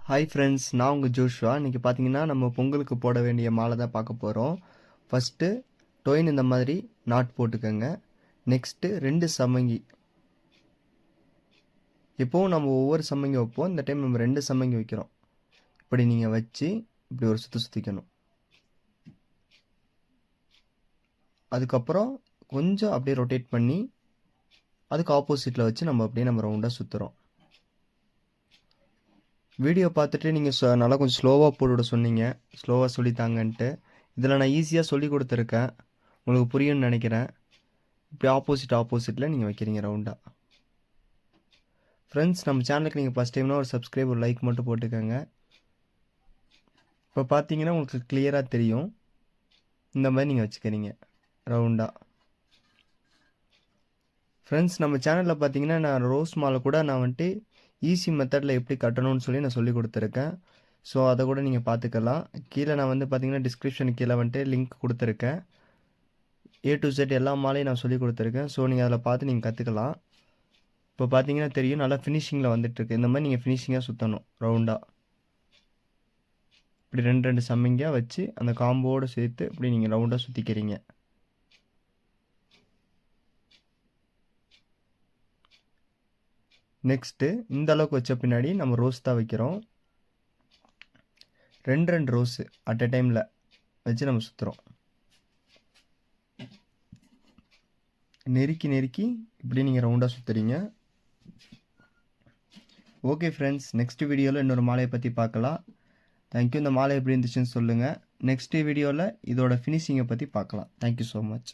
Hi friends, நான் உங்கள் Joshua. இன்றைக்கி பார்த்தீங்கன்னா நம்ம பொங்கலுக்கு போட வேண்டிய மாலை தான் பார்க்க போகிறோம். ஃபஸ்ட்டு டொயின் இந்த மாதிரி நாட் போட்டுக்கோங்க. நெக்ஸ்ட்டு 2 சம்மங்கி. எப்போவும் நம்ம ஒவ்வொரு சம்மங்கி வைப்போம், இந்த டைம் நம்ம 2 சம்மங்கி வைக்கிறோம். இப்படி நீங்கள் வச்சு இப்படி ஒரு சுற்றிக்கணும். அதுக்கப்புறம் கொஞ்சம் அப்படியே ரொட்டேட் பண்ணி அதுக்கு ஆப்போசிட்டில் வச்சு நம்ம ரவுண்டாக சுற்றுறோம். வீடியோ பார்த்துட்டு நீங்கள் நல்லா கொஞ்சம் ஸ்லோவாக போட்டுவிட சொன்னீங்க, ஸ்லோவாக சொல்லித்தாங்கன்ட்டு. இதில் நான் ஈஸியாக சொல்லி கொடுத்துருக்கேன், உங்களுக்கு புரியும்னு நினைக்கிறேன். இப்படி ஆப்போசிட்டில் நீங்கள் வைக்கிறீங்க ரவுண்டாக. ஃப்ரெண்ட்ஸ், நம்ம சேனலுக்கு நீங்கள் ஃபஸ்ட் டைம்னா ஒரு சப்ஸ்கிரைப், ஒரு லைக் மட்டும் போட்டுக்கோங்க. இப்போ பார்த்தீங்கன்னா உங்களுக்கு கிளியராக தெரியும். இந்த மாதிரி நீங்கள் வச்சுக்கிறீங்க ரவுண்டாக. ஃப்ரெண்ட்ஸ், நம்ம சேனலில் பார்த்தீங்கன்னா நான் ரோஸ் மாலை கூட நான் வந்துட்டு ஈஸி மெத்தடில் எப்படி கட்டணும்னு சொல்லி நான் சொல்லி கொடுத்துருக்கேன். ஸோ அதை கூட நீங்கள் பார்த்துக்கலாம். கீழே நான் பார்த்தீங்கன்னா டிஸ்கிரிப்ஷன் கீழே வந்துட்டு லிங்க் கொடுத்துருக்கேன். A to Z எல்லா மாலையும் நான் சொல்லி கொடுத்துருக்கேன். ஸோ நீங்கள் அதில் பார்த்து நீங்கள் கற்றுக்கலாம். இப்போ பார்த்தீங்கன்னா தெரியும், நல்லா ஃபினிஷிங்கில் வந்துட்டுருக்கு. இந்த மாதிரி நீங்கள் ஃபினிஷிங்காக சுற்றணும் ரவுண்டாக. இப்படி 2 சம்மிங்காக வச்சு அந்த காம்போடு சேர்த்து இப்படி நீங்கள் ரவுண்டாக சுற்றிக்கிறீங்க. நெக்ஸ்ட்டு இந்த அளவுக்கு வச்ச பின்னாடி நம்ம ரோஸ் தான் வைக்கிறோம். 2 ரோஸு அட் எ டைமில் வச்சு நம்ம சுற்றுறோம். நெருக்கி இப்படி நீங்கள் ரவுண்டாக சுற்றுறீங்க. ஓகே ஃப்ரெண்ட்ஸ், நெக்ஸ்ட் வீடியோவில் இன்னொரு மாலையை பற்றி பார்க்கலாம். தேங்க்யூ. இந்த மாலை எப்படி இருந்துச்சுன்னு சொல்லுங்கள். நெக்ஸ்ட் வீடியோவில் இதோட ஃபினிஷிங்கை பற்றி பார்க்கலாம். Thank you so much.